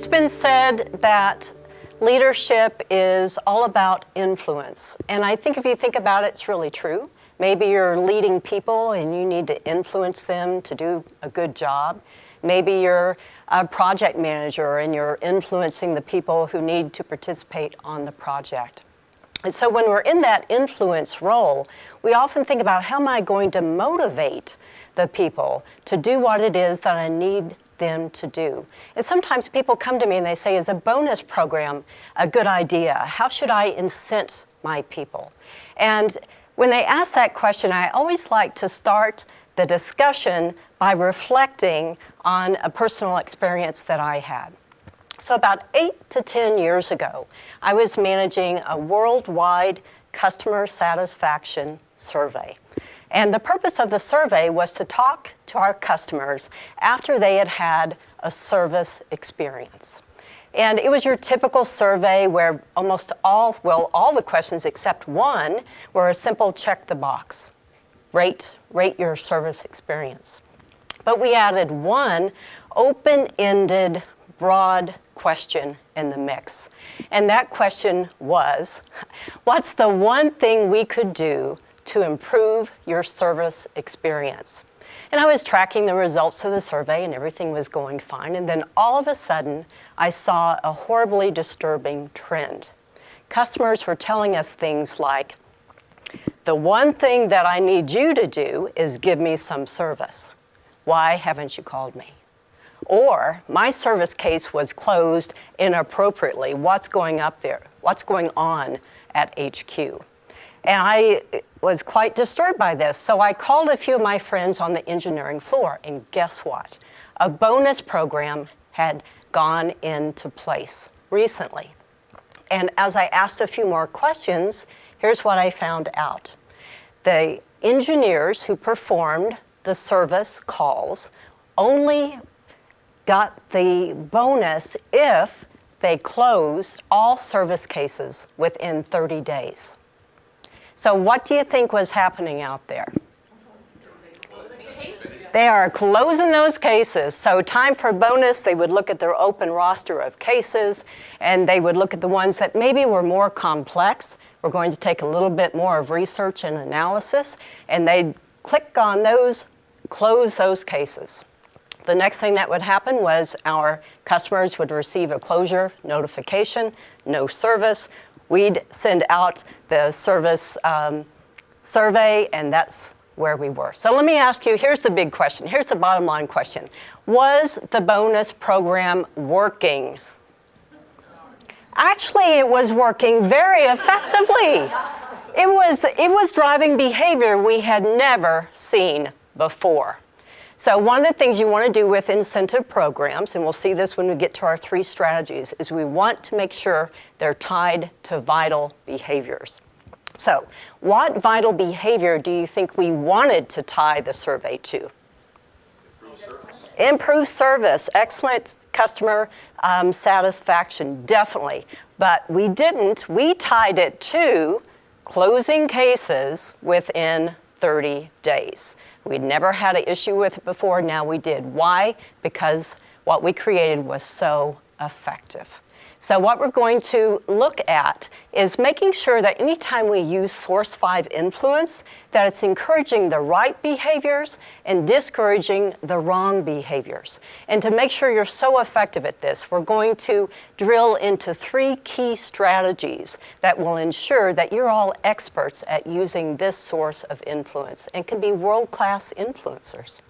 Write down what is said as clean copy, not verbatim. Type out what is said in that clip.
It's been said that leadership is all about influence. And I think if you think about it, it's really true. Maybe you're leading people and you need to influence them to do a good job. Maybe you're a project manager and you're influencing the people who need to participate on the project. And so when we're in that influence role, we often think about how am I going to motivate the people to do what it is that I need them to do. And sometimes people come to me and they say, is a bonus program a good idea? How should I incent my people? And when they ask that question, I always like to start the discussion by reflecting on a personal experience that I had. So about 8 to 10 years ago, I was managing a worldwide customer satisfaction survey. And the purpose of the survey was to talk to our customers after they had had a service experience. And it was your typical survey where almost all the questions except one were a simple check the box, rate your service experience. But we added one open-ended, broad question in the mix. And that question was, what's the one thing we could do to improve your service experience? And I was tracking the results of the survey and everything was going fine. And then all of a sudden, I saw a horribly disturbing trend. Customers were telling us things like, the one thing that I need you to do is give me some service. Why haven't you called me? Or, my service case was closed inappropriately. What's going up there? What's going on at HQ? And I was quite disturbed by this. So I called a few of my friends on the engineering floor, and guess what? A bonus program had gone into place recently. And as I asked a few more questions, here's what I found out. The engineers who performed the service calls only got the bonus if they closed all service cases within 30 days. So what do you think was happening out there? They are closing those cases. So time for bonus, they would look at their open roster of cases and they would look at the ones that maybe were more complex. We're going to take a little bit more of research and analysis, and they'd click on those, close those cases. The next thing that would happen was our customers would receive a closure notification, no service. We'd send out the service survey, and that's where we were. So let me ask you, here's the big question. Here's the bottom line question. Was the bonus program working? Actually, it was working very effectively. It was driving behavior we had never seen before. So one of the things you want to do with incentive programs, and we'll see this when we get to our 3 strategies, is we want to make sure they're tied to vital behaviors. So what vital behavior do you think we wanted to tie the survey to? Improve service, excellent customer satisfaction, definitely. But we didn't. We tied it to closing cases within 30 days. We'd never had an issue with it before, now we did. Why? Because what we created was so effective. So what we're going to look at is making sure that anytime we use Source 5 influence, that it's encouraging the right behaviors and discouraging the wrong behaviors. And to make sure you're so effective at this, we're going to drill into 3 key strategies that will ensure that you're all experts at using this source of influence and can be world-class influencers.